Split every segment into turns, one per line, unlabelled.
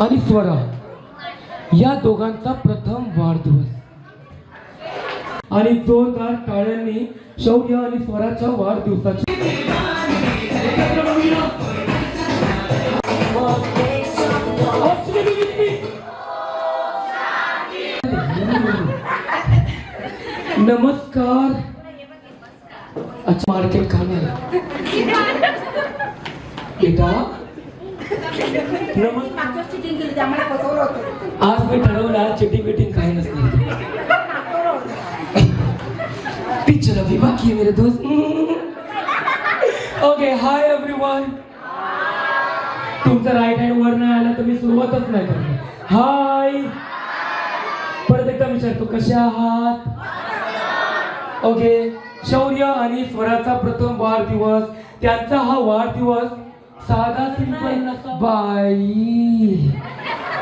आणि स्वरा या दोघांचा प्रथम वाढदिवस आणि जोरदार टाळ्यांनी शौर्य आणि स्वराच्या वाढदिवसाची नमस्कार. अच्छा मार्केट खाणार बेटा. आज मी ठरवलं आज चिटिंग बिटिंग काही नसते. पिक्चर अभी बाकी है मेरे दोस्त. Okay hi everyone. तुमचं राईट हँड वर नाही आला तर मी सुरुवातच नाही करणार. हाय. परत एकदा विचारतो कसे आहात. ओके. शौर्य आणि स्वराचा प्रथम वाढदिवस. त्यांचा हा वाढदिवस साधा सिंपल नसा. बाई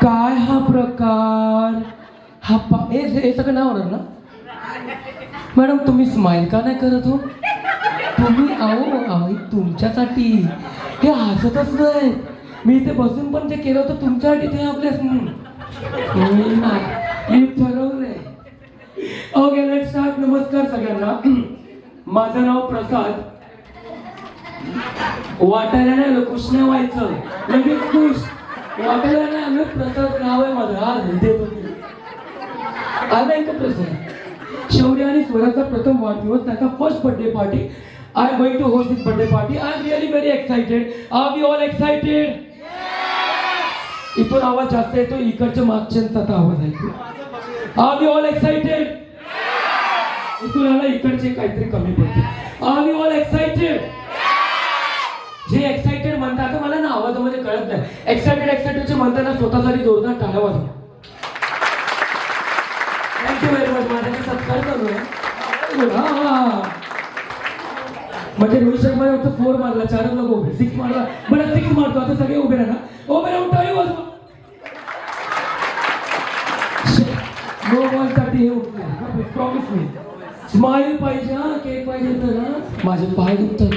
काय हा प्रकार. हा हे सगळं नाव होणार ना मॅडम. तुम्ही स्माइल का नाही करत हो. तुम्ही आहो तुमच्यासाठी हे हसतच नाही. मी इथे बसून पण जे केलं होतं तुमच्यासाठी ते आपल्या मी ठरवलंय. Okay let start. नमस्कार सगळ्यांना. माझं नाव प्रसाद. वाटायला नाही आलं खुश नाही व्हायचं लगेच खुश. वाटायला नाही आलं प्रसाद नाव आहे माझं. हा देतो आला एक प्रश्न. शौर्य आणि स्वराचा प्रथम वाढदिवस त्याचा first birthday party. I am going to host this birthday party. I am really very excited. Are we all excited. इथून आवाज जास्त येतो इकडच्या मागच्यांचा आवाज ऐकू. Are we all excited. इथून आला इकडचे काहीतरी कमी पडते. Are we all excited. जे एक्साइटेड म्हणतात मला ना आवाजामध्ये कळत नाही. एक्साइटेड म्हणताना स्वतःसाठी जोरदार टाळ्या वाजवा. Thank you very much. माझ्याकडे सत्कार करूया. म्हणजे रोहित शर्माने फक्त 4 मारला 4 लोक उभे. 6 मारला बरं 6 मारतो. आता सगळे उभे राहा. उभे राहून टाळी वाजवा. नो बॉल साठी हे उठले. Promise me. स्माइल पाहिजे हा. केक पाहिजे तर ना. माझे पाय दुखतात.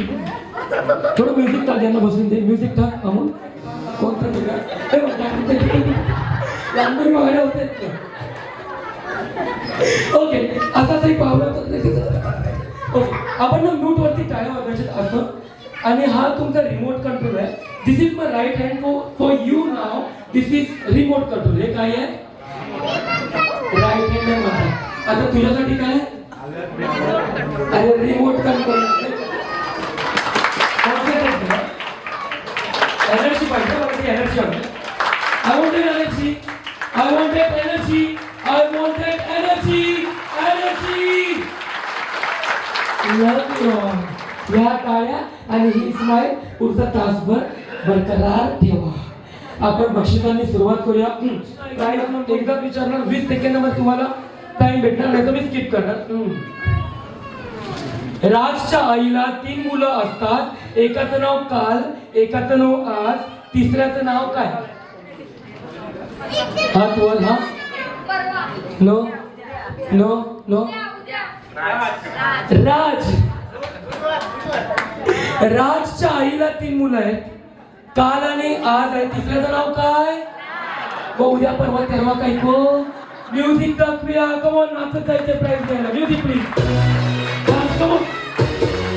थोडं म्युझिक टाक. यांना बसून दे. म्युझिक टाक. अमोल कोणतं लहानपणी वगैरे होते. ओके असाच एक पावला. ओके आपण ना म्यूट वरती टाळ्या वाजवायचे असं. आणि हा तुमचा रिमोट कंट्रोल आहे. This is my right hand for you now. This is remote control. हे काय आहे राईट हँड आहे माझा. आता तुझ्यासाठी काय आहे. अरे रिमोट कंट्रोल. एनर्जी पाहिजे मला. एनर्जी हवी. I wanted energy. I wanted energy. I wanted energy. Energy. या टाळ्या आणि ही स्माइल पुढचा तासभर बरकरार ठेवा. आपण बक्षिसांनी सुरुवात करूया. एकदा विचारणार 20 सेकंदामध्ये तुम्हाला टाइम भेटणार नाही तर मी स्किप करणार. राजच्या आईला 3 मुलं असतात. एकाचं नाव काल, एकाचं नाव आज, तिसऱ्याचं नाव काय. हात वर. हा नो नो नो. राज. राजच्या आईला 3 मुलं आहेत. काल आणि आज आहे. तिसऱ्याचं नाव काय. उद्या परवा तेव्हा काय को. म्युझिक दाखवूया. कमॉन नाचत जायचं प्राइज द्यायला. Music please. Come on.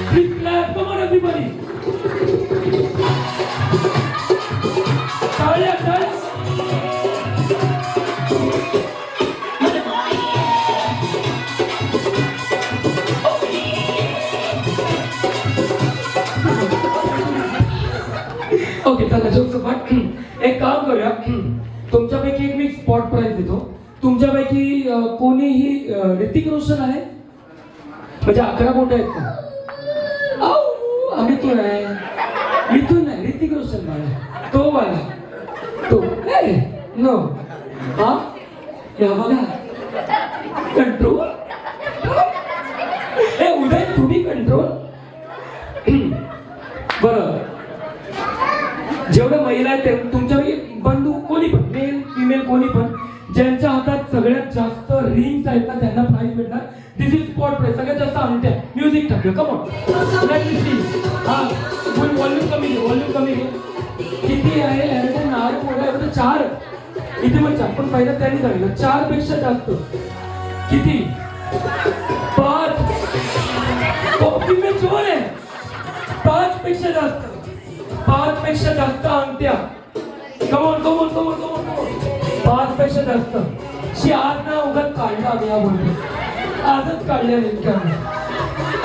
Please clap. Come on everybody. टाळ्या टाळ्या. ओके चला जोक पाठ. एक काम करूया. तुमच्यापैकी एक मी स्पॉट प्राइज देतो. तुमच्यापैकी कोणीही ऋतिक रोशन आहे म्हणजे 11 बोट आहेत का. मिथून आहे. मिथून नाही ऋतिक रोशन वाला. तो वाला तो नो. हा या बघा कंट्रोल. उदय तुम्ही कंट्रोल. बरं जेवढ्या महिला आहेत तुमच्या बंधू कोणी पण मेल फिमेल कोणी पण ज्यांच्या हातात सगळ्यात जास्त रिंग्स आहेत ना त्यांना प्राइज भेटणार. This is spot prize. सगळ्यात जास्त अंगठ्या. म्युझिक टाकूया. Come on. Let me see. हा वॉल्यूम कमी घे. वॉल्यूम कमी घे. किती आहे. नाव 4 इथे पण 4 पण पहिला त्यांनी सांगितलं 4 पेक्षा जास्त किती 5 कॉफी में जोर आहे 5 पेक्षा जास्त अंगठ्या कमोन 5 पेक्षा जास्त शी आज ना उगाच काढला आम्ही या बोलतो आजच काढल्या नेमक्या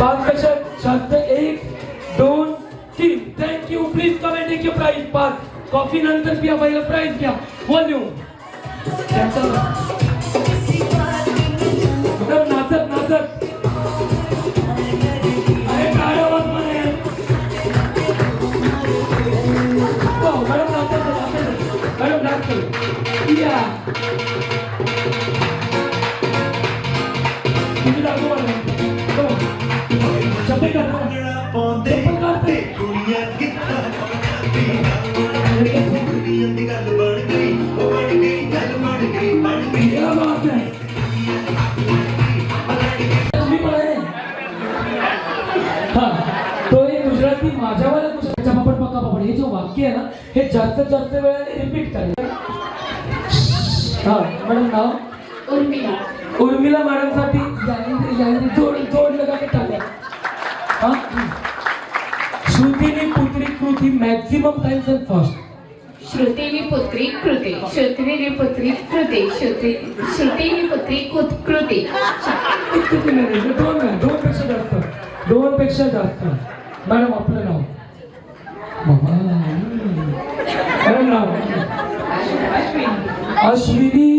5 पेक्षा जास्त 1 2 3 thank you please come and take your prize 5 coffee नंतर पिया पहिलं प्राइज घ्या वॉल्यूम नाचत अरे काय आवाज म्हणे मॅडम नाचत या तुम्ही दाखवा चप्पल काढते तो एक गुजराती माझ्यावर चपापड पक्का पापड हे जो वाक्य आहे ना हे जास्त वेळाने रिपीट करायचं हा मॅडम नाव उर्मिला मॅडम साठी जोड लगा के टाका हाँ श्रुतीनी पुत्री कृती मॅक्सिमम टाइम्स अँड फास्ट
श्रुतीनी पुत्री कृते श्रुतीनी पुत्री कृते श्रुतीनी पुत्री कृते
दोन पेक्षा जास्त मॅडम आपलं नाव मॅडम नाव अश्विनी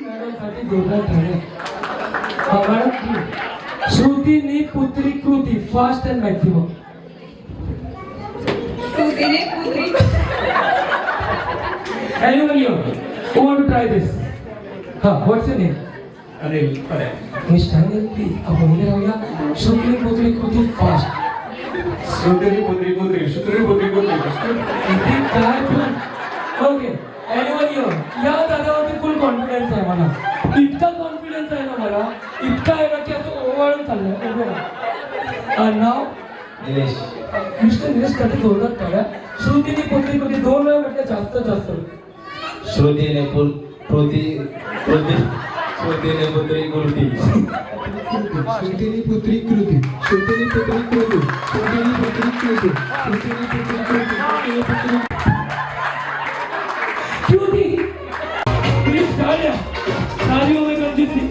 मॅडम साठी जोरदार ठरले मॅडम श्रुतीनी पुत्री कृती फास्ट अँड मॅक्सिमम
श्रुतीनी पुत्री
Anyone here who want to try this? What's your name?
Anil.
Mr. Anil, please. आपण इथे राहूया. श्रुती पुत्री कृती फास्ट.
Sutri putri.
किती काय पण. Okay. Anyone here? या दादावरती फुल कॉन्फिडन्स आहे मला. इतका कॉन्फिडन्स आहे ना मला. इतका आहे ना की असं ओवाळून चाललंय. नाव
Nilesh.
मिस्टर निलेश साठी जोरदार टाळ्या. श्रुतीनी पुत्री कृती 2 वेळा म्हटलं जास्त.
श्रुतीने पुत्री कृती.
श्रुतीनी पुत्री कृती. प्लीज टाळ्या. तालियों में रणजीत सिंह.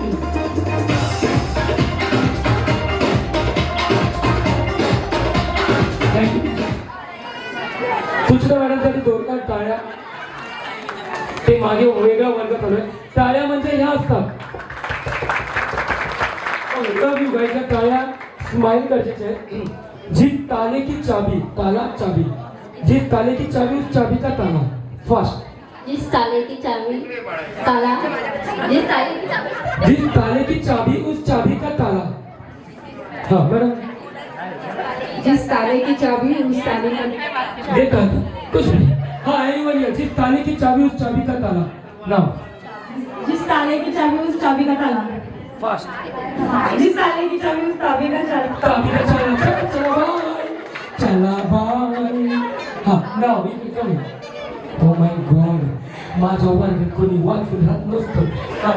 सूचना मॅडमसाठी जोरदार टाळ्या. ते मागे वेगळा वर्ग चालू आहे. टाळ्या म्हणजे ह्या असतात टाळ्या स्माइल गरजेचे आहे. जिस ताले की चाबी ताला चाबी जिस ताले की चाबी उस चाबी का ताला फास्ट
जिस ताले की चाबी ताला जिस ताले की चाबी
जिस ताले की चाबी उस चाबी का ताला हाँ मैडम
जिस ताले की चाबी उस ताले का
देता कुछ नहीं हाँ एनीवन हियर जिस ताले की चाबी उस चाबी का ताला नाउ
जिस ताले की चाबी उस चाबी का ताला
फास्ट
जिस ताले की चाबी उस चाबी का ताला
चला बाय हाँ now you can come oh my God माझ्या वर्गात कोणी वाचून राहत नसतं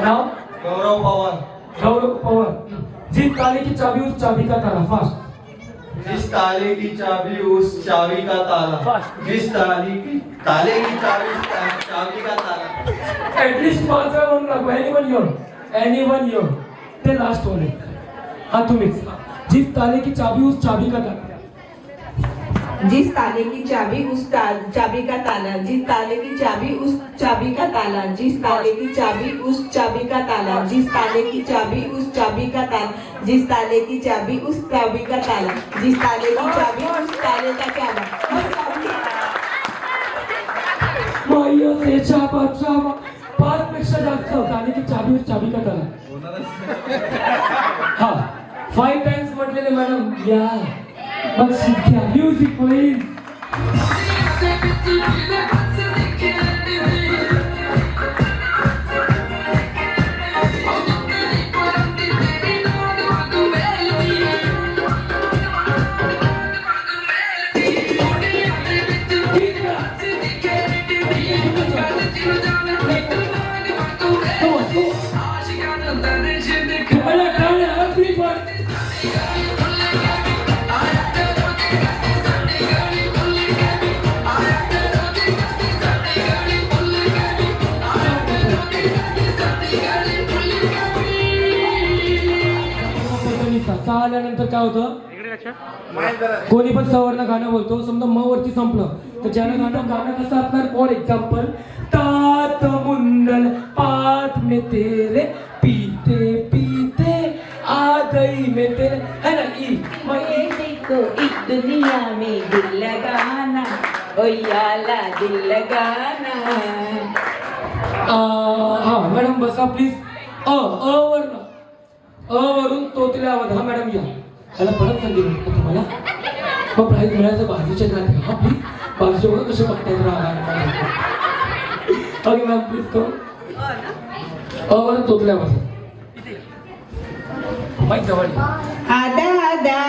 नाव गौरव पवार जिस ताले की चाबी उस चाबी का ताला फास्ट
जिस ताले की चाबी उस चाबी का ताला. जिस ताले की चाबी उस चाबी का ताला.
एटलीस्ट 5 वेळा म्हणून लागू एनीवन योर ते लास्ट वाले हाँ तुम्हीच जिस ताले की चाबी उस चाबी का ताला
जिस ताले की चाबी उस चाबी का ताला जिस ताले की चाबी उस चाबी का ताला जिस ताले की चाबी उस चाबी का ताला जिस ताले की चाबी उस चाबी का ताला जिस ताले की चाबी उस चाबी का ताला जिस ताले की चाबी उस ताले का ताला
माया से चाबा 5 पेक्षा जास्त ताले की चाबी उस चाबी का ताला हाँ 5 टाइम्स म्हटलेले मॅडम या मग शिक्या म्युझिक प्लीज सहा आल्यानंतर काय होतं कोणी पण सवरनं गाणं बोलतो समजा म वरती संपलं तर ज्यानं गाणं कसं असणार फॉर एक्झाम्पल तात मुंडल पात में तेरे पीते पीते आ गई में तेरे है ना ई
ये देखो एक दुनिया में दिल लगाना ओ याला दिल लगाना.
हा मॅडम बसा प्लीज वरून तोतल्या आवाज हा मॅडम या त्याला परत संधी भेटतो तुम्हाला मग प्राईज मिळायचं बाजूच्या गाणे हा प्लीज बाजूच्या वर कसे बघतायत राहा ओके मॅम प्लीज करू वरून तोतल्या आवाज माईक जवळ या.
आदा आदा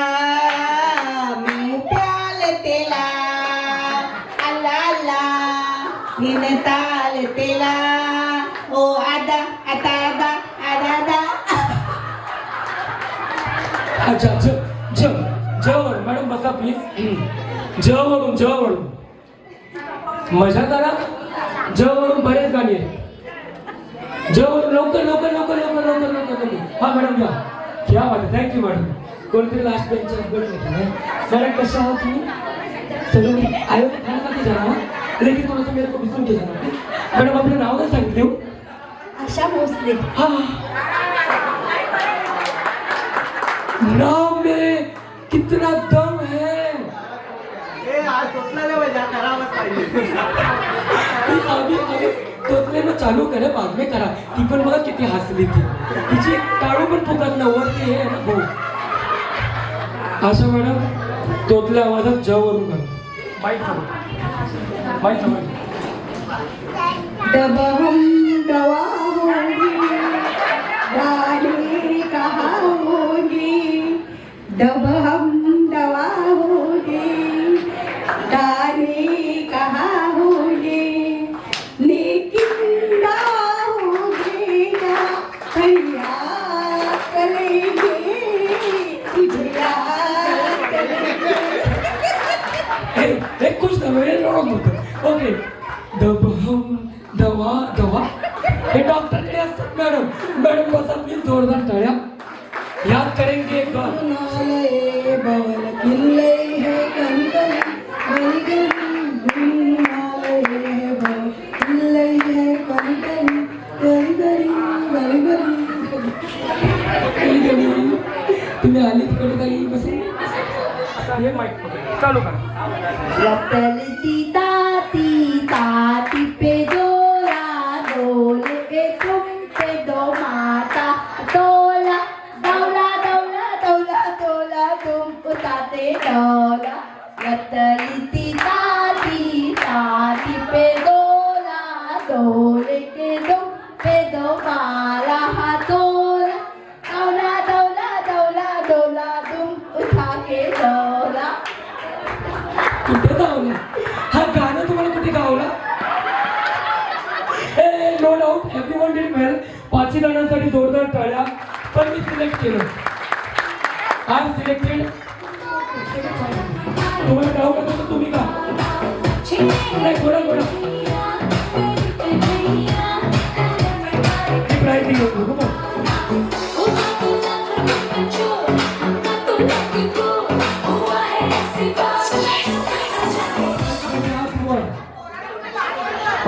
मैं प्याल तेला आला आला हिन ताल तेला ओ आदा आता आदा आदा आदा.
अच्छा ज वरून मॅडम बसा प्लीज ज वरून मजा करा ज वरून बरेच गाणी आहेत ज वरून लवकर हा मॅडम या क्या बात है थँक्यू मॅडम कोणतरी लास्ट बेंच मॅडम कशा आहात तुम्ही सगळं आयो खाना खाते जरा लेकिन थोडंसं मेरे को विसरून घे जरा मॅडम आपलं नाव काय सांगितले हो
आशा भोसले.
हाँ नाम में कितना दम है अभी तोतले में चालू करे बाद में करा ती पण बघा किती हसली ती तिची टाळू पण फुकत ना वरती आहे ना भाऊ आशा मॅडम तोतल्या आवाजात ज वरून कर बाई समज
दब हम दवा होगी गाड़ी कहाँ होगी दब हम दवा होगी गाड़ी कहाँ होगी लेकिन ना होगी ना भैया करेंगे तुझे याद करेंगे.
हे कुछ ना मेरे रॉन्ग होतं ओके दब हम दवा हे डॉक्टरकडे असतात मॅडम बसा प्लीज जोरदार टाळ्या याद करेंगे एक बार
नाले बवल किल्ले है कंकन गली गली नाले बवल किल्ले है कंकन गली गली
गली तुम्ही आली तिकडे काही बसून हे माईक चालू करा
लतलती ताती ताती पे डोला डोले पे तुम पे दो माता डोला डोला डोला डोला डोला तुम उठाते डोला लतलती ताती ताती पे डोला डोले के तुम पे दो माला हाथोला डोला डोला डोला डोला तुम उठा के डोला.
कुठे गावला हा गाणं तुम्हाला कुठे गावला नो डाऊट एव्हरीवन डिड वेल पाचही गाण्यांसाठी जोरदार टाळ्या पण मी सिलेक्ट केलं आय एम सिलेक्टेड तुम्हाला गाव का तुम्ही का नाही थोडा प्राईज घेऊ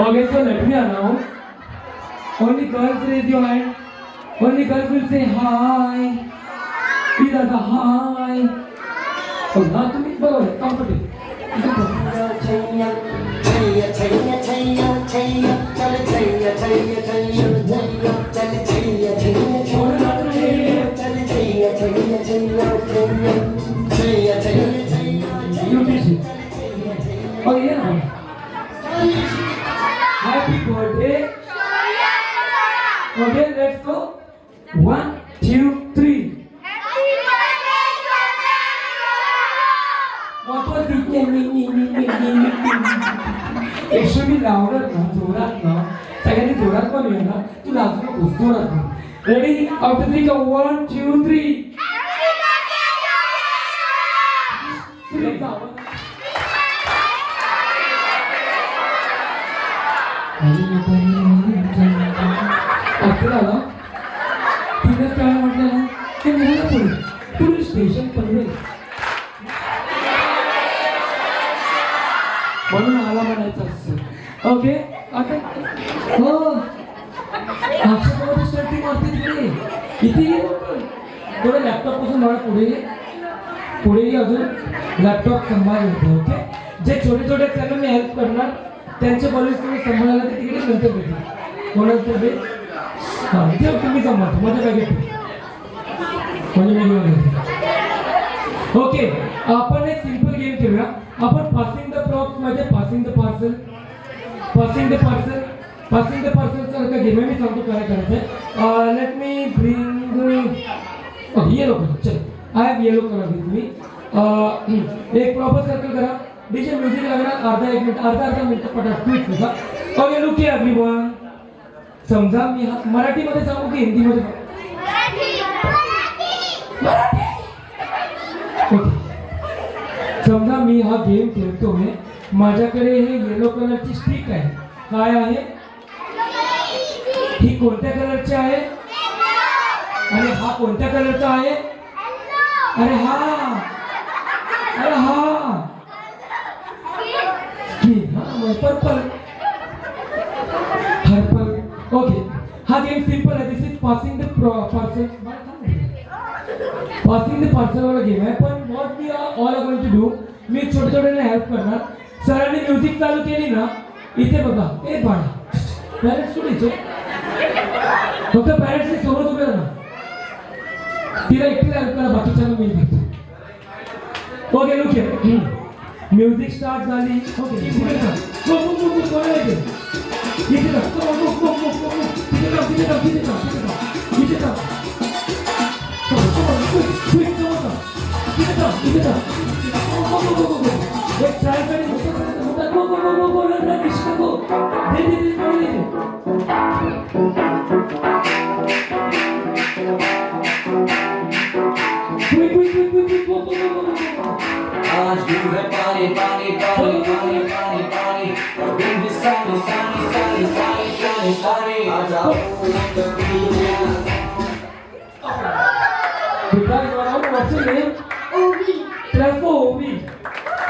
Okay, so let me announce. Only girls raise your hand. Only girls will say hi. These are the hi. So now to me, bro, comfortable. You teach it. Oh yeah. Happy birthday. Okay, let's go. 1, 2, 3. What was the It should be louder now, जोरात ना. सगळ्यांनी जोरात म्हणूया ना. तू नाचू नकोस, जोरात. Ready? After 3 go 1, 2, 3. अकरा आला तिथं काय म्हटलं ना ते निघालं पुढे पुढे स्टेशन पनवेल म्हणून आला म्हणायचं असतं ओके आता हो अक्षरमध्ये स्टार्टिंग वाजते तिकडे किती थोडं लॅपटॉप पासून मला पुढेही अजून लॅपटॉप सांभाळायला ओके जे छोटे छोटे त्यांना मी हेल्प करणार त्यांचे कॉलेज तुम्ही सांभाळायला ते तिकडे नंतर भेटेल कोणाला तर ते हां ते तुम्ही सांभाळतो माझ्या बॅगेत म्हणजे मी घेऊन येतो ओके आपण एक सिंपल गेम खेळूया आपण पासिंग द प्रॉप्स मध्ये पासिंग द पार्सल सारखा गेम आहे मी सांगतो काय करायचं let me bring yellow colour चल I have yellow colour with me एक प्रॉपर सर्कल करा डीजे म्युझिक लागणार अर्धा मिनिट पटात क्विक होता ओके लुक हिअर एवरीवन समजा मी मराठीमध्ये सांगू की हिंदीमध्ये ओके समजा मी हा गेम खेळतोय माझ्याकडे हे येलो कलरची स्टिक आहे काय आहे ही कोणत्या कलरची आहे आणि हा कोणत्या कलरचा आहे अरे हा पर्पल ओके हा गेम सिंपल आहे this is passing the parcel वाला गेम आहे पण what we are all going to do मी छोटे छोटे हेल्प करणार सरांनी म्युझिक चालू केली ना इथे बघा ए बाळा पॅरेंट्स कुठे फक्त पॅरेंट्सनी सोबत उभे राहा तिला एकटीला हेल्प करा बाकीच्यांना मी घेतो okay look here music start झाली ओके इथे
आज दूर है पानी पानी पानी पानी पानी पानी और दिन भी सानी सानी सानी सानी सानी सानी आ जाओ
बेटा you are out what's your name Ovi Trafo Ovi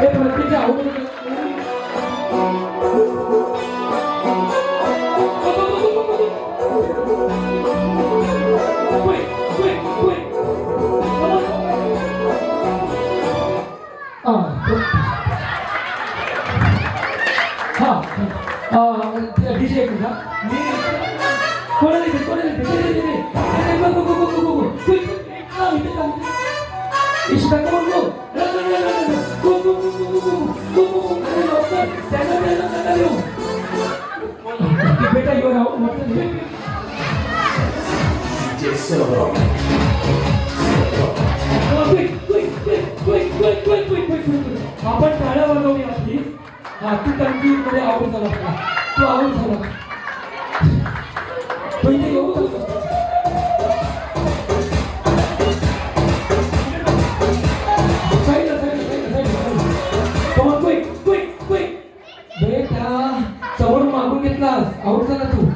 ए प्रत्येक आवड डीजे का मी कोणाला इष्टा करून बेटा येऊ राहू आपण टाळ्या वाजवली आपली हा तू कंट्री मध्ये आऊट झाला तू आऊट झाला तो इथे येऊ समोरून मागून घेतलास आऊट झाला तू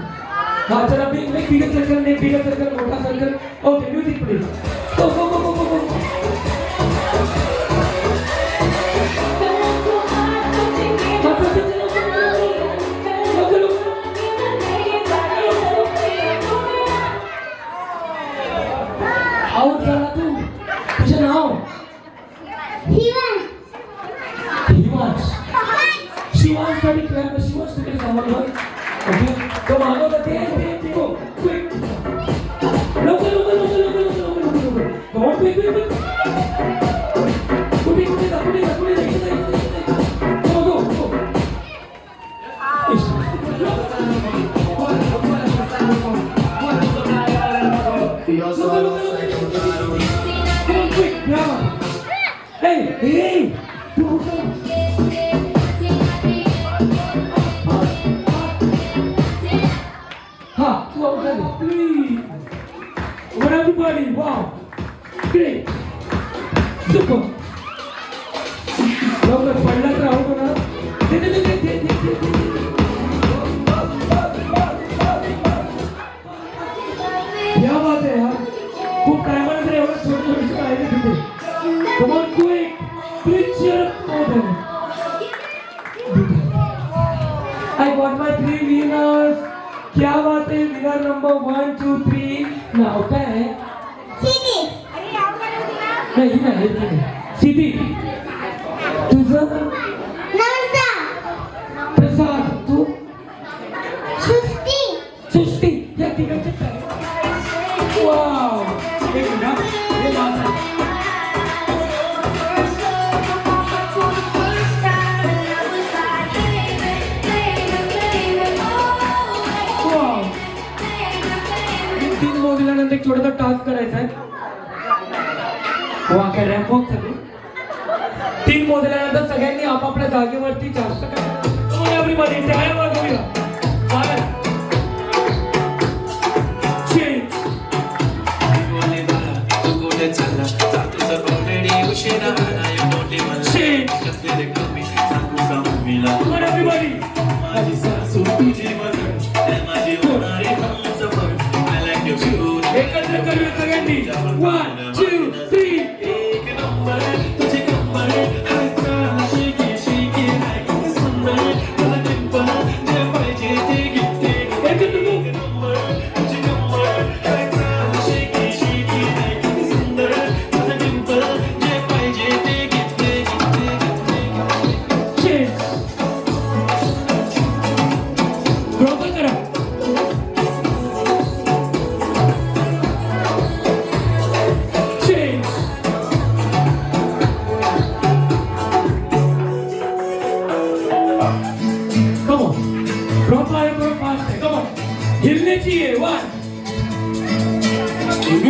हा चला बिगर सर्कल मोठा circle okay music please go go go go go out झाला तू तुझं नाव शिवांसाठी क्लॅप शिवांश तिकडे समोर ओके तो मागवता ते गो क्विक लवकर क्विक कुठे जा गो Hey! Everybody, wow! Great! Super! लवकर पडला तर आऊट होणार नाही नाही ठीक आहे. सिद्धी तुझं प्रसाद तू सृष्टी या तिघांचे वाव एक मिनिट हा. हे माझं. वाव. तीन मोजल्यानंतर एक थोडासा टास्क करायचा आहे. वा काय रॅम्प वॉक चालू. तीन मोजल्यानंतर सगळ्यांनी आपापल्या जागेवरती जास्त काय एव्हरीबॉडी टायर वाजवूया. चालेल. Change. Change. Come on, everybody. एकत्र करूया सगळ्यांनी. 1, 2, 3. एकत्र move. Change. बरोबर करा. Change. Come on. Proper आहे, थोडं fast आहे. Come on. हिलण्याची आहे. 1.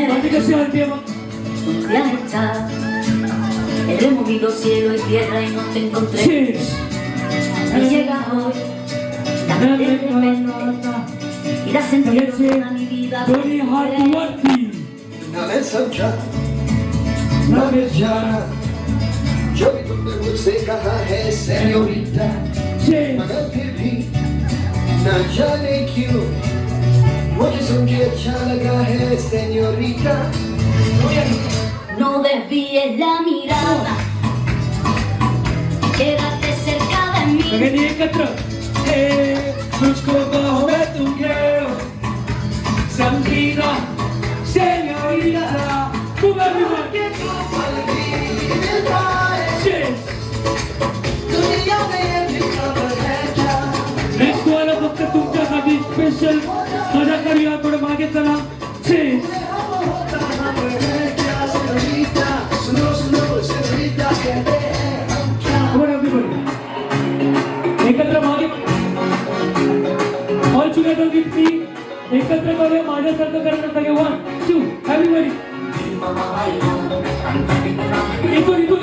माझी कशी हलते मग?
He movido cielo y tierra y no te encontré.
Change.
Y llegas hoy, tan de repente, y das sentido a mi vida.
दोन्ही हात वरती.
नवे समझा नवे जाना जो भी तुमने मुझसे कहा है सेन्योरिटा
Change.
मगर फिर भी न जाने क्यों मुझे सुन के अच्छा लगा है senorita
No desvíes la mirada, quédate cerca de mí.
सगळ्यांनी एकत्र. हे मुझको बाहों में तुम quiero समझीना señorita. Move everyone. Change.
दुनिया में भी खबर है क्या
नेक्स्ट वाला फक्त तुमच्यासाठी स्पेशल मजा करूया. थोडं मागे चला. Change.
सेन्योरिटा सुनो सुनो सेन्योरिटा कहते हैं हम क्या
Come on, everybody. एकत्र मागे. All together with me. एकत्र करूया. माझ्यासारखं करणार सगळे. 1, 2. Everybody. इथून इथून.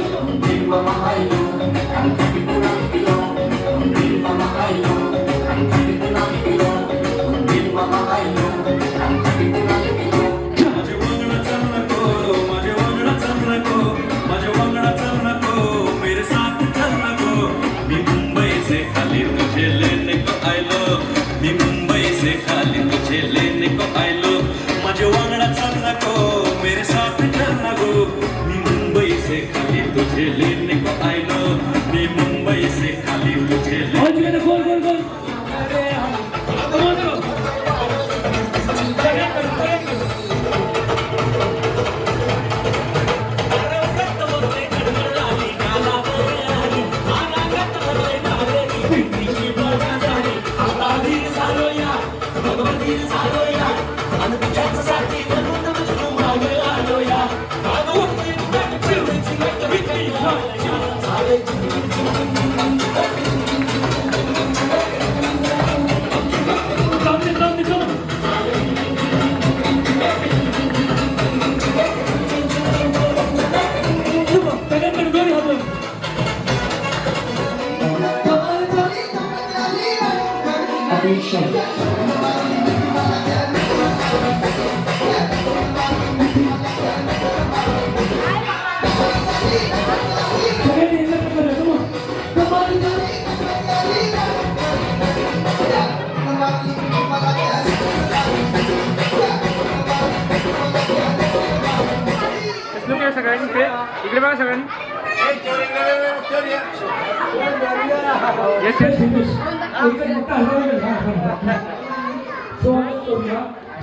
All together, goal, goal, goal. Come on, go. इकडे बघा सगळ्यांनी.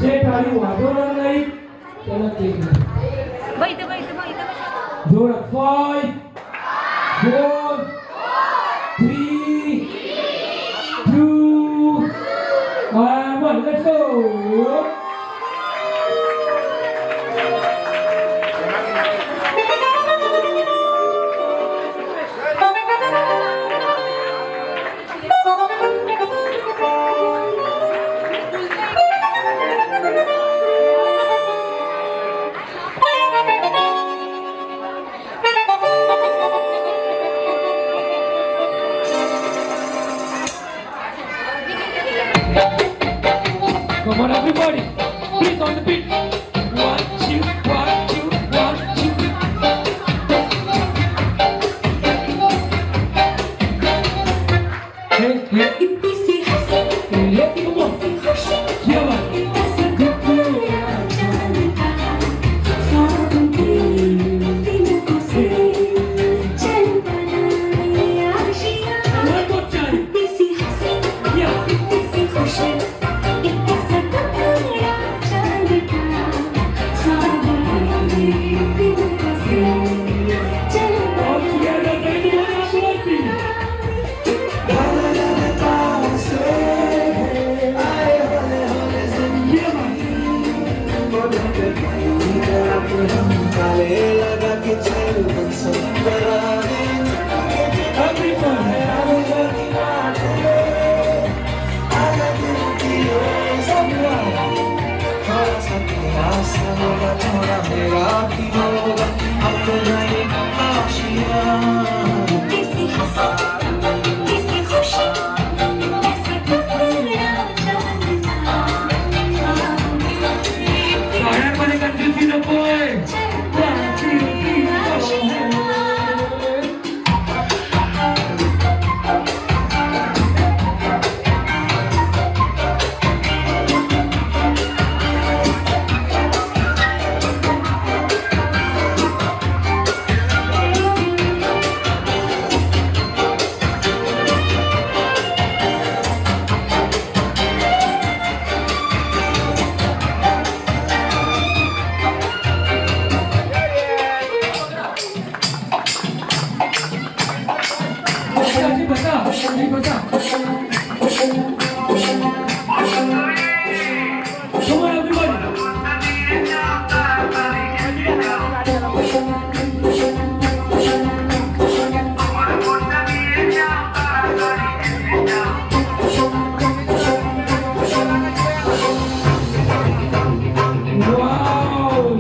जे टाळी वाजवणार नाही त्याला केक नाही. जोरात 5 4 3 2 and 1. Let's go. Come on, everybody. Please on the beat. 1 2 1 2 1 2. Hey, hey.
इतनी सी हंसी
Hey, come on.
इतनी खुशी
Yeah, man.
इतना सा गुस्सा जानता सावन की दिनों को से चल बनाए आशियाँ
One more time.
इतनी सी हंसी
Yeah.
इतनी सी खुशी इतना सा गुस्सा जानता सावन की दिनों को से चल
All together, everyone, everybody. Yeah, man.
काले लगा के चल सुंदराने
Everybody.
थोड़ा सा प्रयास होगा थोड़ा मेरा भी होगा अपना ये आशियाँ
किसी हंसी किसी खुशी कैसे टकरा जानता
पाण्यामध्ये कंजूसी नकोय. 1 2 3 4. बसा. Come on, everybody. Wow.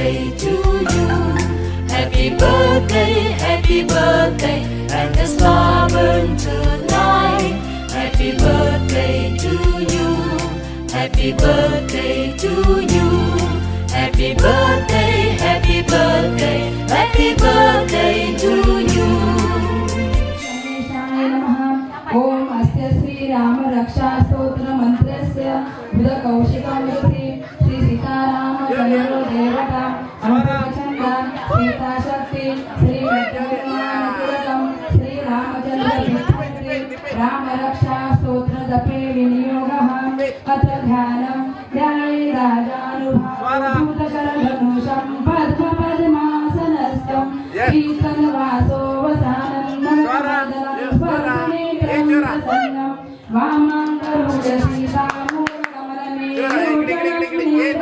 birthday to you. Happy birthday, and the star burn tonight. Happy birthday to you. Happy birthday to you. Happy birthday, happy birthday, happy birthday to you.
गणेशाय नमः. ओम अस्य श्री राम रक्षा स्तोत्र मंत्रस्य बुध कौशिकमूर्ति श्री सीताराम चंद्रो देवता अंतरचंदा सीता शक्ति श्री रत्नमानतिलकम श्री रामचंद्र राम रक्षा स्तोत्र जपे विनियोगः अथ ध्यानं ध्याये राजानुभावभूतकरधनुषं पद्मपद्मासनस्थं कीर्तनवासो वसानं नमः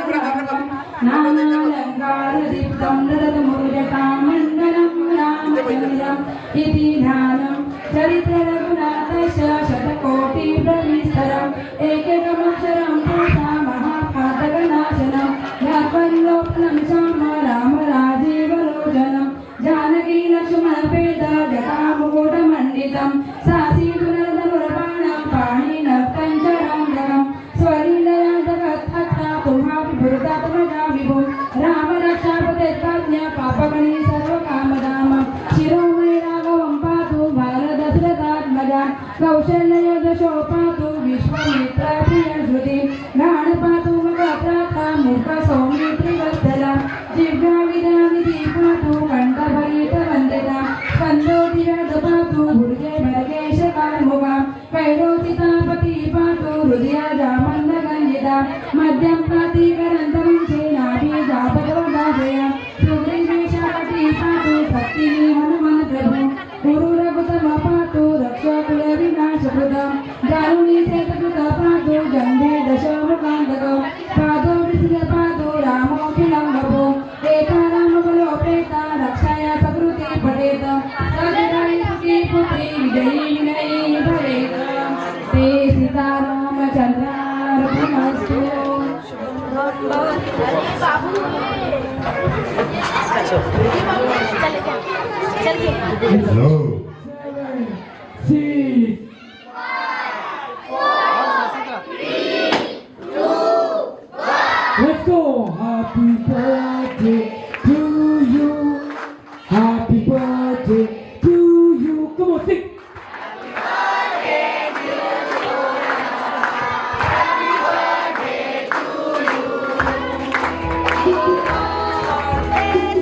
प्रसन्नं नानालङ्कारदीप्तं ददतमुर्यकामण्डलं रामचन्द्रम् इति ध्यानं चरित्ररघुनाथस्य शतकोटिप्रविस्तरम् एकैकमक्षरं पुरुषा महापातकनाशनं यापल्लोपनं श्याम राम राजीवलोचनं जानकी लक्ष्मणपेद जटामुकुटमण्डितं सासीतुनरधनुर्बाणं पाणिनक्तञ्चराङ्गकं स्वलीलया जगत्थत्ता तुमाभिभृतात्मजा विभो राम रक्षापतेत्पाज्ञ पापगणी सर्वकामदाम शिरोमणि राघवं पातु भारदशरथात्मजा कौशल्ययशो पातु विश्वामित्रप्रियश्रुति घ्राण पातु मगत्राता मूर्खसौमित्रिवत्सला जिह्वा विद्यानिधि पातु कण्ठभरितवन्दिता स्कन्दोतिरद पातु भुर्गे भर्गेशकार्मुगा कैरोतितापति पातु हृदयाजामन्दगञ्जिता मध्यं प्रातिकरन्तं सेनाभिजापदवदाशया सुग्रीवेशापति पातु शक्तिः हनुमन् प्रभु गुरुरघुतम पातु रक्षकुलविनाशकृतं दारुणी सेतकृत पातु गन्धे दशमुखान्तक पादो विसृज पातु रामोऽखिलं वभो एका रामबलोपेता रक्षाया सकृति पठेत सजगायि सुखी पुत्री विजयी विनयी भवेत ते सीतारामचन्द्रार्पणमस्तु
Hello. 6. Let's go. Happy birthday to you. Happy birthday to you. Come on, sing.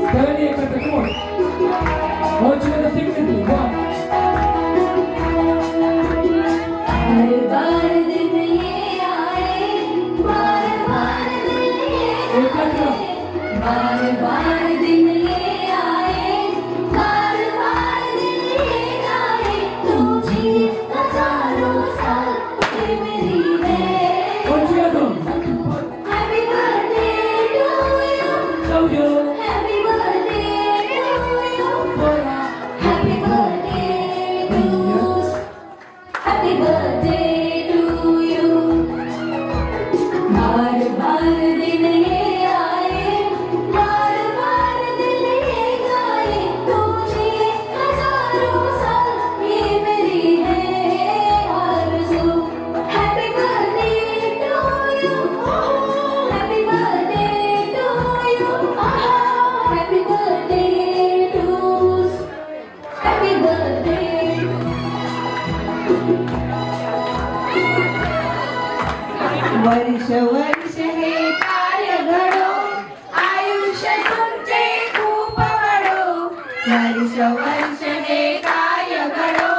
Stephanie, come on. I want you to sing with me. One.
हर बार दिन ये आए, बार बार दिन ये आए, बार बार दिन ये आए, बार बार दिन ये आए, तुझे हजारों साल ये मेरी है।
One together.
Happy birthday to you,
So you.
happy birthday to you, happy birthday to you, happy birthday to you. बार बार दिन ये आए, बार बार दिन ये गाए, तुझे हजारों साल ये मेरी है आरज़ू। Happy birthday to you, happy birthday to you, happy birthday to, happy birthday to.
वर्ष वर्ष हे कार्य घडो आयुष्य तुमचे खूप वाढो वर्ष वर्ष हे कार्य घडो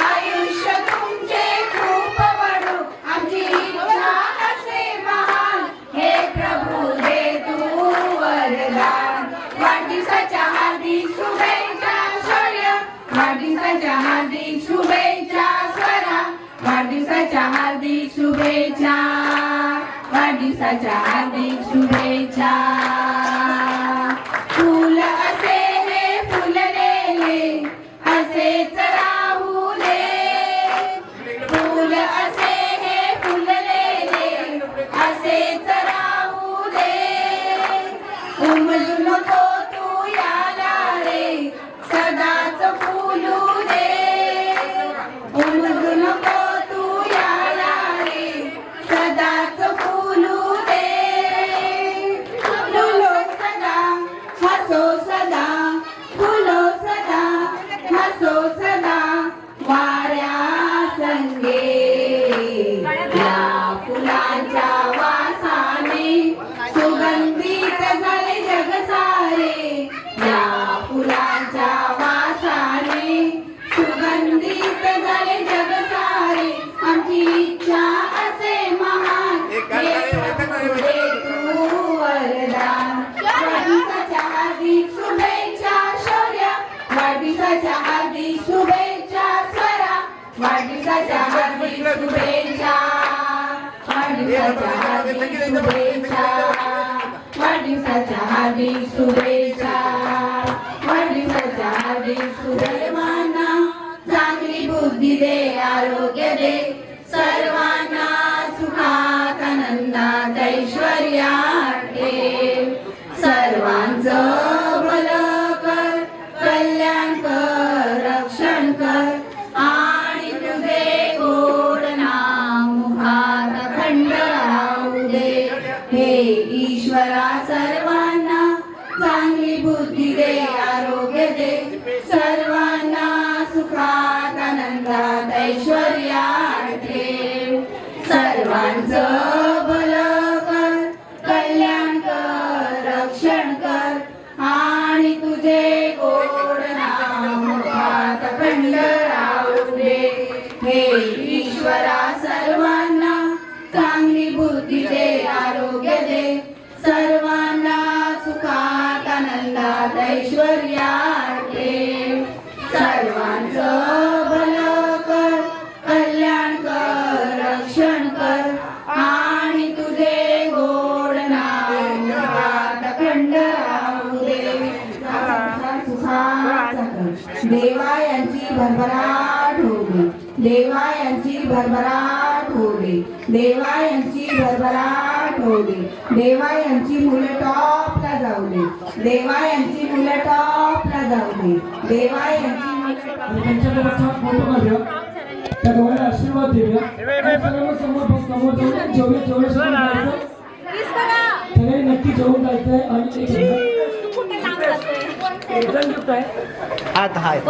आयुष्य तुमचे खूप वाढो आमची इच्छा असे महान हे प्रभू दे तू वरदान वाढदिवसाच्या हार्दिक शुभेच्छा शौर्य वाढदिवसाच्या हार्दिक शुभेच्छा स्वरा वाढदिवसाच्या हार्दिक शुभेच्छा वाढदिवसाच्या हार्दिक शुभेच्छा फूल असे हे फुललेले असेच राहू दे फूल असे हे फुललेले असेच राहू दे उमलून
झाले जग सारे आमची इच्छा असे महान हे प्रभू दे तू वरदान वाढदिवसाच्या हार्दिक शुभेच्छा शौर्य वाढदिवसाच्या हार्दिक शुभेच्छा स्वरा वाढदिवसाच्या हार्दिक शुभेच्छा वाढदिवसाच्या हार्दिक शुभेच्छा वाढदिवसाच्या हार्दिक शुभेच्छा वाढदिवसाच्या हार्दिक सर्वांना चांगली बुद्धी दे आरोग्य दे सर्वांना सुखात आनंदात ऐश्वर्यात ठेव सर्वांचं भलं कर कल्याण कर रक्षण कर आणि तुझे गोड नाम मुखात अखंड राहू दे हे ईश्वरा सर्वांना चांगली बुद्धी दे आरोग्य दे सर्वांना सुखात आनंदात ऐश्वर्यात ठेव सर्वांचं भलं कर कल्याण कर रक्षण कर आणि तुझे गोड नाम मुखात अखंड राहू दे हे ईश्वरा सर्वांना चांगली बुद्धी दे आरोग्य दे सर्वांना सुखात आनंदात ऐश्वर्यात ठेव सर्वांचं भलं कर कल्याण कर रक्षण कर आणि तुझे गोड नाम मुखात अखंड राहू दे सुखाचा कर देवा यांची भरभराट होऊ दे देवा यांची भरभराट होऊ दे देवा यांची भरभराट होऊ दे देवा यांची मुलं टॉपला जाऊ दे देवा यांची मुलं टॉपला जाऊ दे देवा यांची
आणि त्यांच्याकडे फोटो काढूया त्या दोघांना आशीर्वाद देऊया आणि सगळ्यांना समोर जाऊन जेवढे सगळे नक्की जेवून जायचंय आणि
हात हाय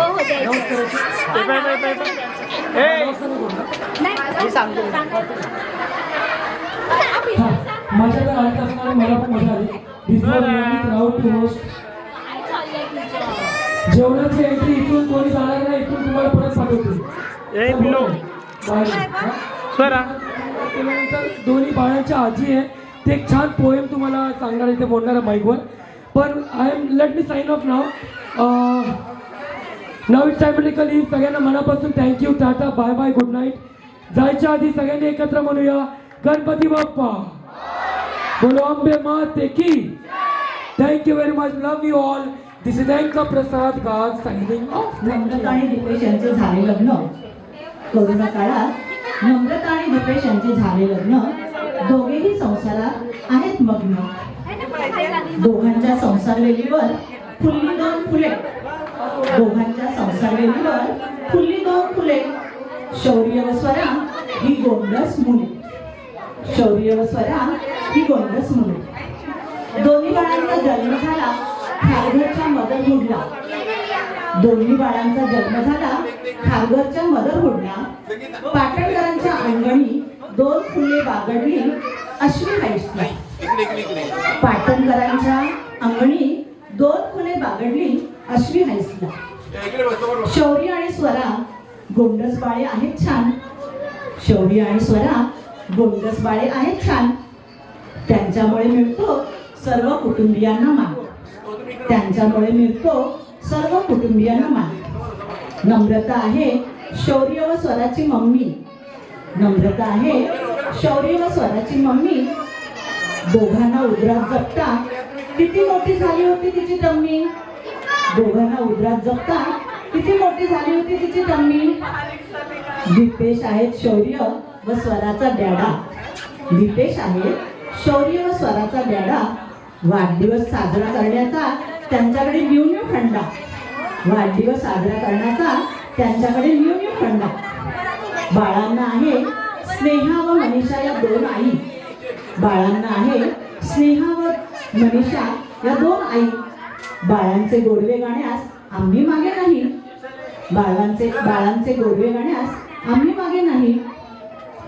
माझ्या तर आली असणारी मला पण मजा आली जेवणाची एंट्री इथून कोणी जाणार नाही इथून तुम्हाला परत पाठवते त्यानंतर दोन्ही बाळांच्या आजी आहे ते एक छान पोएम तुम्हाला सांगणार इथे बोलणार आहे माईकवर पण लेट मी साइन ऑफ नाव इट्स टाइम टू लीव सगळ्यांना मनापासून thank you tata bye bye good night जायच्या आधी सगळ्यांनी एकत्र म्हणूया गणपती बाप्पा बोलो अंबे माते की thank you very much love you all this is Anka Prasad गाज साइनिंग ऑफ
नम्रता आणि दीपेश यांचे झाले लग्न कोरोना काळात नम्रता आणि दीपेश यांचे झाले लग्न दोघेही संसारात आहेत मग्न दोघांच्या संसार वेलीवर फुलली दोन फुले दोघांच्या संसार वेलीवर फुलली दोन फुले शौर्य व स्वरा ही गोंडस मुले शौर्य व स्वरा ही गोंडस मुले दोन्ही बाळांचा जन्म झाला खारघरच्या मदरहुडला दोन्ही बाळांचा जन्म झाला खारघरच्या मदरहुडला पाटणकरांच्या अंगणी दोन फुले बागडली अश्वी हायसला पाटणकरांच्या अंगणी दोन फुले बागडली अश्वी हायसला शौर्य आणि स्वरा गोंडस बाळे आहेत छान शौर्य आणि स्वरा गोंडस बाळे आहेत छान त्यांच्यामुळे मिळतो सर्व कुटुंबियांना मान त्यांच्यामुळे मिळतो सर्व कुटुंबियांना मान नम्रता आहे शौर्य व स्वराची मम्मी नम्रता आहे शौर्य व स्वराची मम्मी दोघांना उदरात जपता किती मोठी झाली होती तिची तम्मी दोघांना उदरात जपता किती मोठी झाली होती तिची तम्मी दीपेश आहेत शौर्य व स्वराचा डॅडा दीपेश आहेत शौर्य व स्वराचा डॅडा वाढदिवस साजरा करण्याचा त्यांच्याकडे न्यू फंडा वाढदिवस साजरा करण्याचा त्यांच्याकडे न्यू फंडा बाळांना आहे स्नेहा व मनीषा या दोन आई बाळांना आहे स्नेहा व मनीषा या दोन आई बाळांचे गोडवे गाण्यास आम्ही मागे नाही बाळांचे गोडवे गाण्यास आम्ही मागे नाही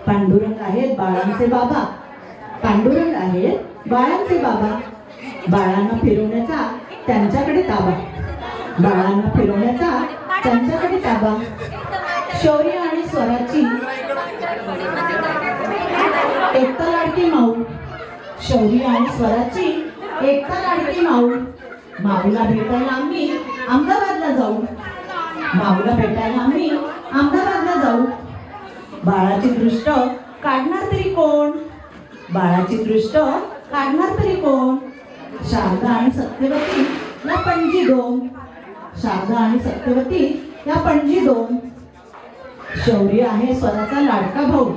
पांडुरंग आहेत बाळांचे बाबा पांडुरंग आहेत बाळांचे बाबा बाळांना फिरवण्याचा त्यांच्याकडे ताबा बाळांना फिरवण्याचा त्यांच्याकडे ताबा शौर्य आणि स्वराची एकता लाडकी माऊ. शौर्य आणि स्वराची एकता लाडकी माऊ. माऊला भेटायला आम्ही अहमदाबादला जाऊ. माऊला भेटायला आम्ही अहमदाबादला जाऊ. बाळाची दृष्ट काढणार तरी कोण? बाळाची दृष्ट काढणार तरी कोण? शारदा आणि सत्यवती या पणजी दोन. शारदा आणि सत्यवती या पणजी दोन. शौर्य आहे स्वराचा लाडका भाऊ.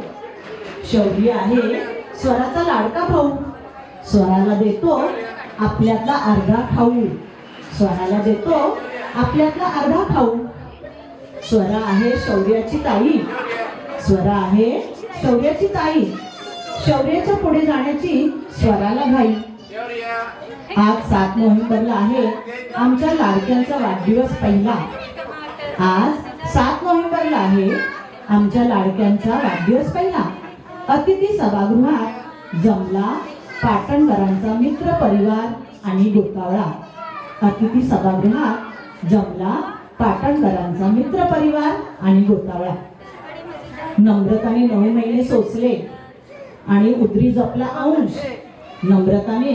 शौर्य आहे स्वराचा लाडका भाऊ. स्वराला देतो आपल्यातला अर्धा खाऊ. स्वराला देतो आपल्यातला अर्धा खाऊ. स्वरा आहे शौर्याची ताई. स्वरा आहे शौर्याची ताई. शौर्याच्या पुढे जाण्याची स्वराला घाई. आज 7 नोव्हेंबरला आहे आमच्या लाडक्यांचा वाढदिवस पहिला. आज 7 नोव्हेंबरला आहे आमच्या लाडक्यांचा वाढदिवस पहिला. अतिथी सभागृहात जमला पाटणकरांचा मित्र परिवार आणि गोतावळा. अतिथी सभागृहात जमला पाटणकरांचा मित्र परिवार आणि गोतावळा. नम्रताने 9 महिने सोसले आणि उदरी जपला अंश. नम्रताने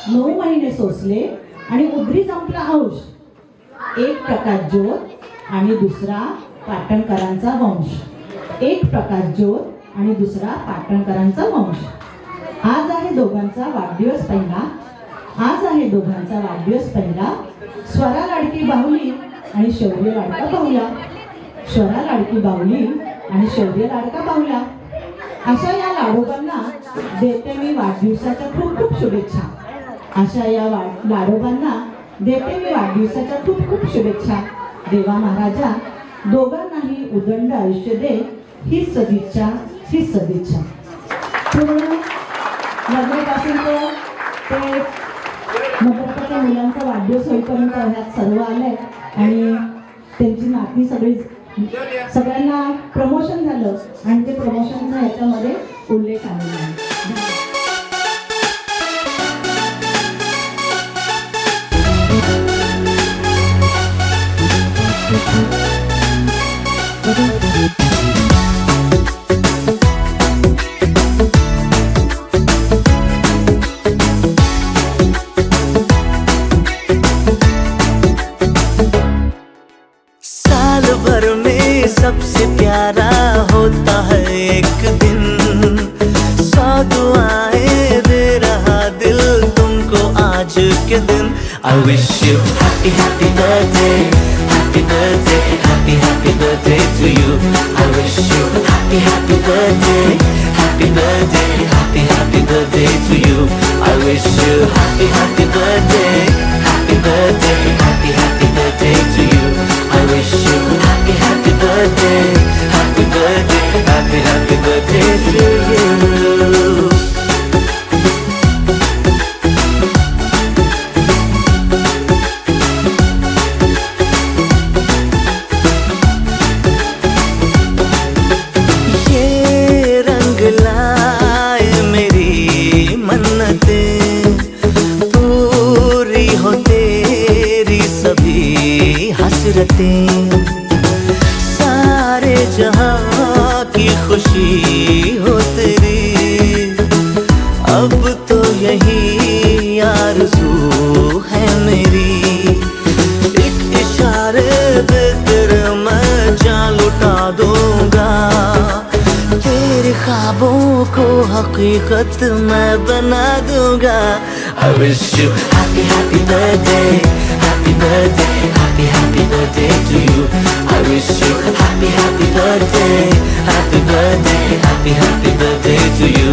9 महिने सोसले आणि उदरी जपला अंश. एक प्रकाश ज्योत आणि दुसरा पाटणकरांचा वंश. एक प्रकाश ज्योत आणि दुसरा पाटणकरांचा वंश. आज आहे दोघांचा वाढदिवस पहिला. आज आहे दोघांचा वाढदिवस पहिला. स्वरा लाडकी बाहुली आणि शौर्य लाडका बाहुला. स्वरा लाडकी बाहुली आणि शौर्य लाडका बाहुला. अशा या लाडोबांना देते मी वाढदिवसाच्या खूप खूप शुभेच्छा. अशा या लाडोबांना देते मी वाढदिवसाच्या खूप खूप शुभेच्छा. देवा महाराजा दोघांनाही उदंड आयुष्य दे, ही सदिच्छा, ही सदिच्छा. पूर्ण लग्नापासून ते नगरपालिका मुलांचा वाढदिवस होईपर्यंत ह्यात सर्व आलंय आणि त्यांची नातनी सगळ्यांना प्रमोशन झालं आणि ते प्रमोशनचा ह्याच्यामध्ये उल्लेख आलेला आहे.
साल भर में सबसे प्यारा होता है एक दिन. 100 दुआएं दे रहा दिल तुमको आज के दिन. I wish you happy happy birthday, happy birthday, happy happy birthday to you. I wish you happy happy birthday, happy birthday, happy happy birthday to you. I wish you happy happy birthday, happy birthday, happy happy birthday to you. I wish you happy happy birthday, happy birthday, happy happy birthday to you. सारे जहां की खुशी हो तेरी. अब तो यही आरज़ू है मेरी. एक इशारे पे तेरे मैं जान लुटा दूंगा. तेरे ख्वाबों को हकीकत मैं बना दूंगा. I wish you happy happy birthday, happy birthday, happy happy birthday to you. I wish you happy happy birthday, happy birthday, happy happy birthday to you.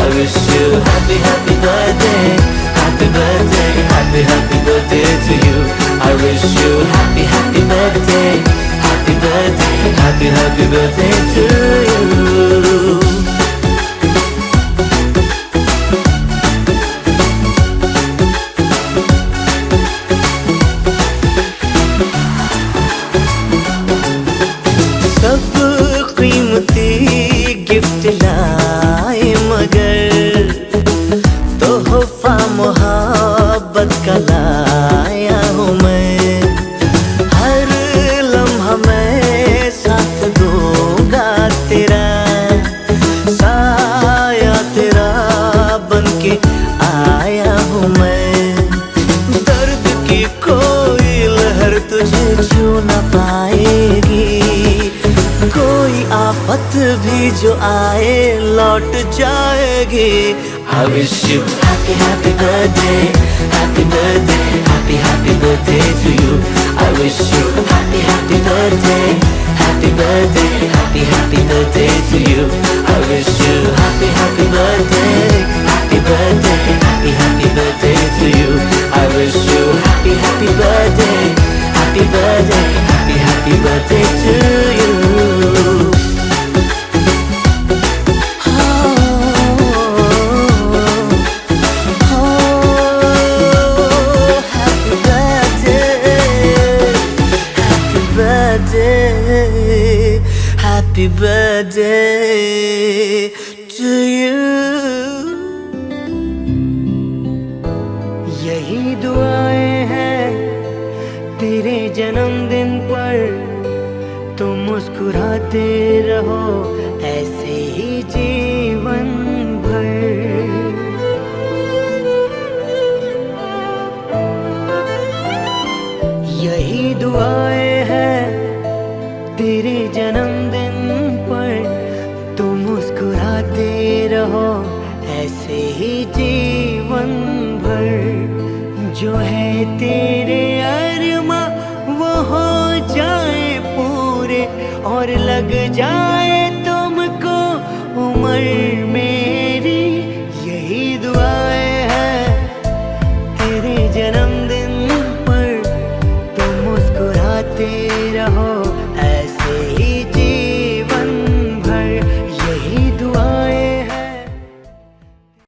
I wish you happy happy birthday, happy birthday, happy happy birthday to you. I wish you happy happy birthday, happy birthday, happy happy birthday to you. Gift लाए मगर तोहफा मोहब्बत का लाया हूँ मैं. हर लम्हा मैं साथ दो आफत भी जो आए लौट जाएगी। I wish you happy happy birthday, happy birthday, happy happy birthday to you. I wish you happy happy birthday, happy birthday, happy happy birthday to you. I wish you happy happy birthday, happy birthday, happy happy birthday to you. I wish you happy happy birthday, happy birthday, happy happy birthday to you. Happy birthday to you. यही दुआएं हैं तेरे जन्मदिन पर, तुम मुस्कुराते रहो ऐसे ही जीवन भर। यही दुआएं हैं तेरे जन्मदिन पर, तुम मुस्कुराते रहो ऐसे ही जीवन भर। जो है तेरे अरमा वो हो जाए पूरे, और लग जाए तुमको उम्र